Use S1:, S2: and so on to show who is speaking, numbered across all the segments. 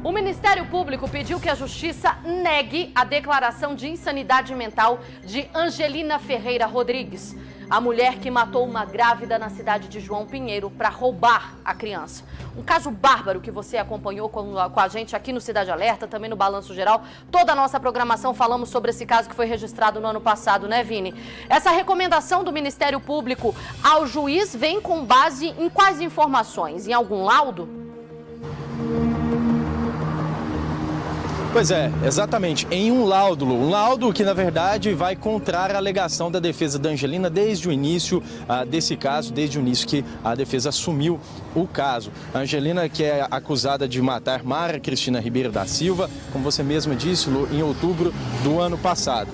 S1: O Ministério Público pediu que a Justiça negue a declaração de insanidade mental de Angelina Ferreira Rodrigues, a mulher que matou uma grávida na cidade de João Pinheiro para roubar a criança. Um caso bárbaro que você acompanhou com a gente aqui no Cidade Alerta, também no Balanço Geral. Toda a nossa programação falamos sobre esse caso que foi registrado no ano passado, né, Vini? Essa recomendação do Ministério Público ao juiz vem com base em quais informações? Em algum laudo?
S2: Pois é, exatamente, em um laudo que na verdade vai contrário à alegação da defesa da Angelina desde o início desse caso, desde o início que a defesa assumiu o caso. A Angelina, que é acusada de matar Mara Cristina Ribeiro da Silva, como você mesma disse, Lu, em outubro do ano passado.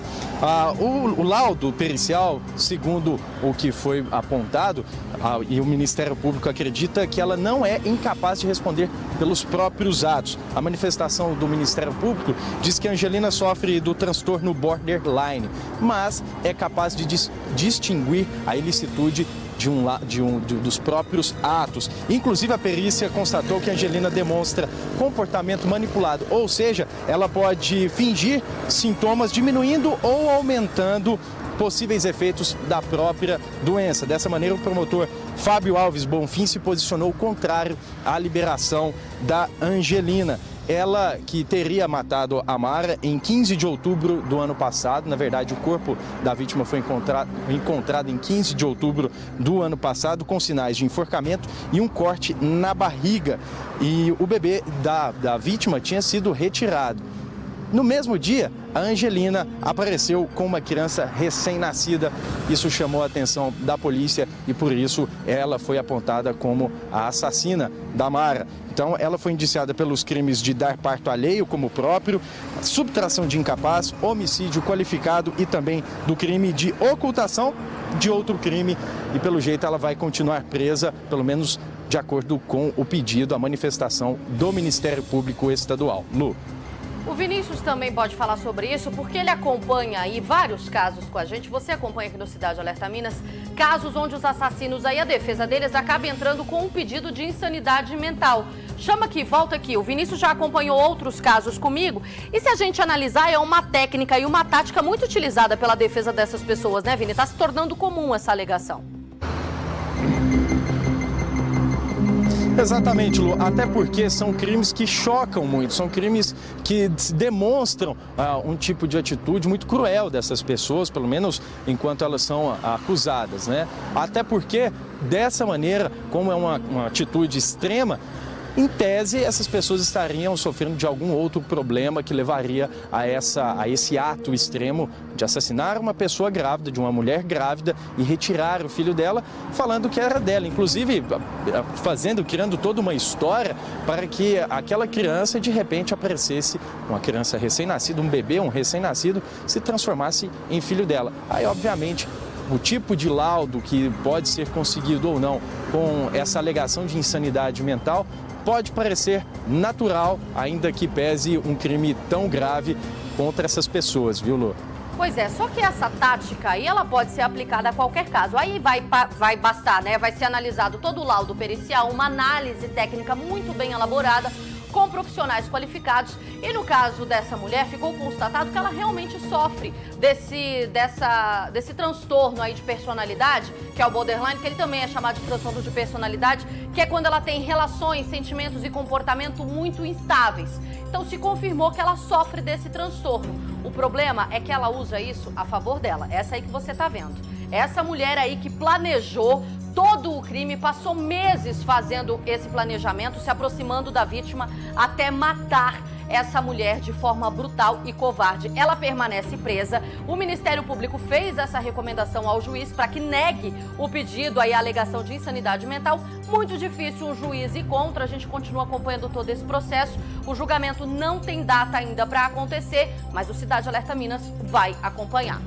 S2: O laudo pericial, segundo o que foi apontado, e o Ministério Público acredita que ela não é incapaz de responder pelos próprios atos. A manifestação do Ministério Público diz que a Angelina sofre do transtorno borderline, mas é capaz de distinguir a ilicitude dos próprios atos. Inclusive, a perícia constatou que a Angelina demonstra comportamento manipulado, ou seja, ela pode fingir sintomas diminuindo ou aumentando possíveis efeitos da própria doença. Dessa maneira, o promotor Fábio Alves Bonfim se posicionou contrário à liberação da Angelina. Ela que teria matado a Mara em 15 de outubro do ano passado. Na verdade, o corpo da vítima foi encontrado em 15 de outubro do ano passado, com sinais de enforcamento e um corte na barriga. E o bebê da vítima tinha sido retirado. No mesmo dia, a Angelina apareceu com uma criança recém-nascida. Isso chamou a atenção da polícia e, por isso, ela foi apontada como a assassina da Mara. Então, ela foi indiciada pelos crimes de dar parto alheio como próprio, subtração de incapaz, homicídio qualificado e também do crime de ocultação de outro crime. E, pelo jeito, ela vai continuar presa, pelo menos de acordo com o pedido, a manifestação do Ministério Público Estadual. Lu.
S1: O Vinícius também pode falar sobre isso, porque ele acompanha aí vários casos com a gente. Você acompanha aqui no Cidade Alerta Minas, casos onde os assassinos aí, a defesa deles acaba entrando com um pedido de insanidade mental. Chama aqui, volta aqui. O Vinícius já acompanhou outros casos comigo. E se a gente analisar, é uma técnica e uma tática muito utilizada pela defesa dessas pessoas, né, Vini? Está se tornando comum essa alegação.
S2: Exatamente, Lu, até porque são crimes que chocam muito, são crimes que demonstram um tipo de atitude muito cruel dessas pessoas, pelo menos enquanto elas são acusadas, né? Até porque, dessa maneira, como é uma atitude extrema, em tese, essas pessoas estariam sofrendo de algum outro problema que levaria a esse ato extremo de assassinar uma pessoa grávida, de uma mulher grávida, e retirar o filho dela, falando que era dela. Inclusive, criando toda uma história para que aquela criança, de repente, aparecesse, uma criança recém-nascida, um bebê, um recém-nascido, se transformasse em filho dela. Aí, obviamente, o tipo de laudo que pode ser conseguido ou não com essa alegação de insanidade mental pode parecer natural, ainda que pese um crime tão grave contra essas pessoas, viu, Lu?
S1: Pois é, só que essa tática aí, ela pode ser aplicada a qualquer caso. Aí vai bastar, né? Vai ser analisado todo o laudo pericial, uma análise técnica muito bem elaborada, com profissionais qualificados. E no caso dessa mulher, ficou constatado que ela realmente sofre desse transtorno aí de personalidade, que é o borderline, que ele também é chamado de transtorno de personalidade, que é quando ela tem relações, sentimentos e comportamento muito instáveis. Então se confirmou que ela sofre desse transtorno. O problema é que ela usa isso a favor dela. Essa aí que você tá vendo. Essa mulher aí que planejou todo o crime, passou meses fazendo esse planejamento, se aproximando da vítima até matar essa mulher de forma brutal e covarde. Ela permanece presa. O Ministério Público fez essa recomendação ao juiz para que negue o pedido aí, a alegação de insanidade mental. Muito difícil um juiz ir contra. A gente continua acompanhando todo esse processo. O julgamento não tem data ainda para acontecer, mas o Cidade Alerta Minas vai acompanhar.